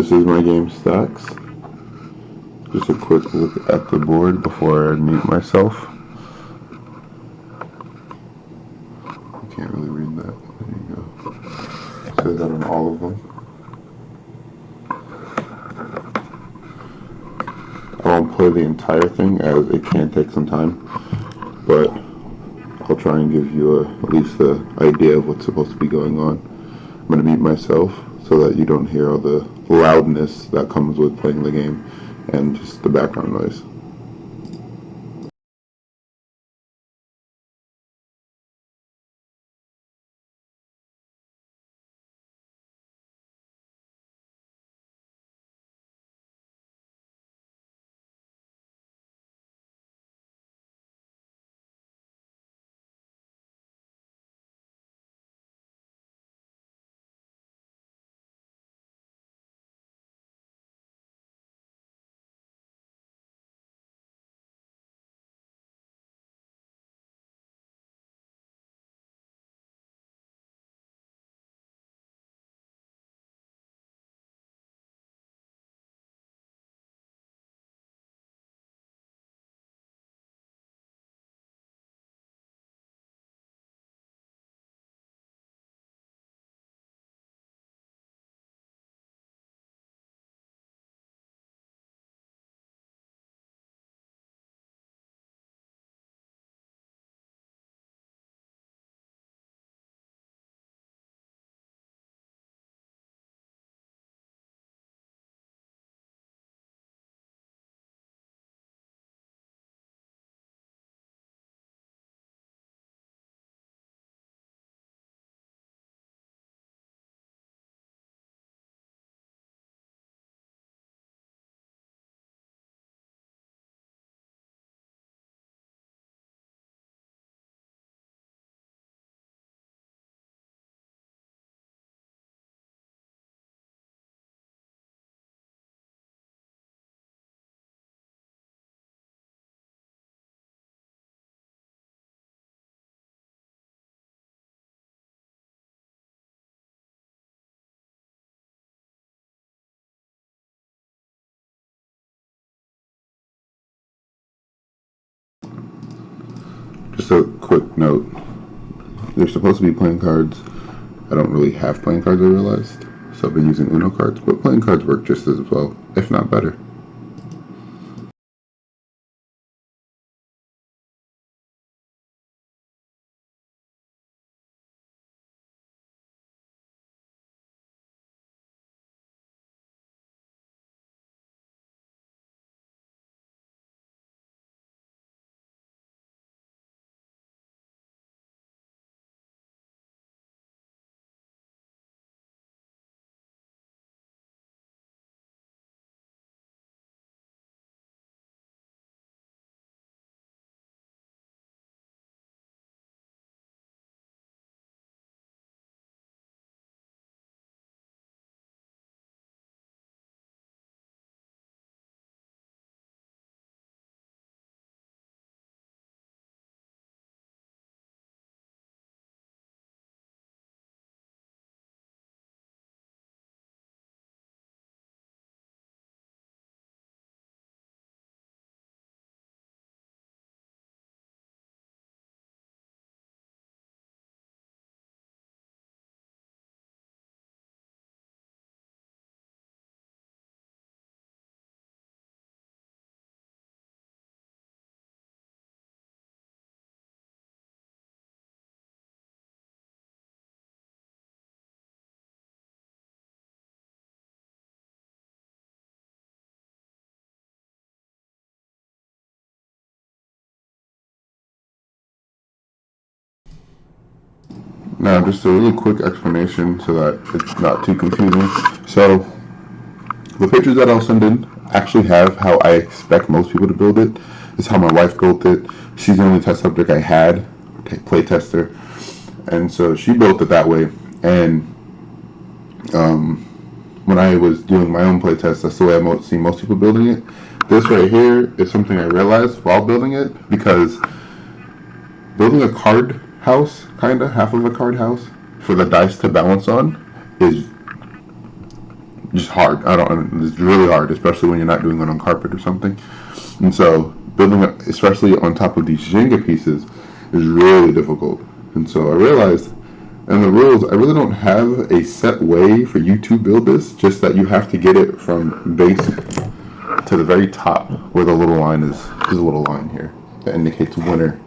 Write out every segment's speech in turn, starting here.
This is my game Staxz. Just a quick look at the board before I mute myself. You can't really read that. There you go. Says that on all of them. I won't play the entire thing as it can take some time, but I'll try and give you at least the idea of what's supposed to be going on. I'm going to mute myself so that you don't hear all the loudness that comes with playing the game and just the background noise. Just a quick note. They're supposed to be playing cards. I don't really have playing cards, I realized. So I've been using Uno cards, but playing cards work just as well, if not better. Now, just a really quick explanation so that it's not too confusing. So, the pictures that I'll send in actually have how I expect most people to build it. This is how my wife built it. She's the only test subject I had, play tester, and so she built it that way. And when I was doing my own play test, that's the way I see most people building it. This right here is something I realized while building it, because building a card house, half of a card house, for the dice to balance on is just hard. It's really hard, especially when you're not doing it on carpet or something. And so building it, especially on top of these Jenga pieces, is really difficult. And so I realized in the rules, I really don't have a set way for you to build this, just that you have to get it from base to the very top where the little line is. There's a little line here that indicates winner.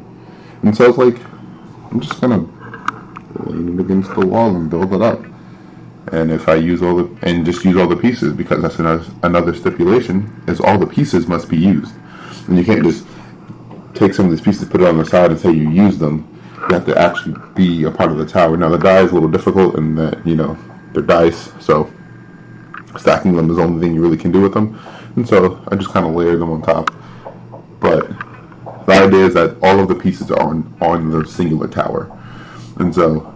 And so I was like, I'm just gonna lean it against the wall and build it up. And if I use all the pieces, because that's another stipulation, is all the pieces must be used. And you can't just take some of these pieces, put it on the side, and say you use them. You have to actually be a part of the tower. Now the die is a little difficult in that, they're dice, so stacking them is the only thing you really can do with them. And so I just kind of layer them on top. But the idea is that all of the pieces are on the singular tower. And so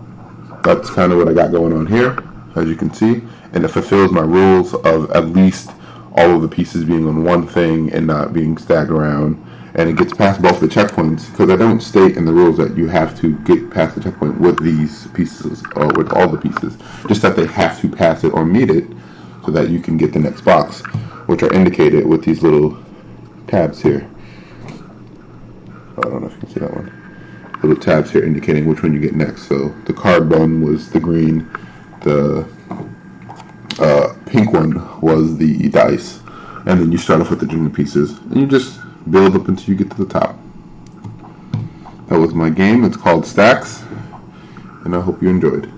that's kind of what I got going on here, as you can see. And it fulfills my rules of at least all of the pieces being on one thing and not being staggered around. And it gets past both the checkpoints, because I don't state in the rules that you have to get past the checkpoint with these pieces, or with all the pieces. Just that they have to pass it or meet it, so that you can get the next box, which are indicated with these little tabs here. I don't know if you can see that one. Little tabs here indicating which one you get next. So the card one was the green, the pink one was the dice, and then you start off with the junior pieces, and you just build up until you get to the top. That was my game. It's called Staxz, and I hope you enjoyed.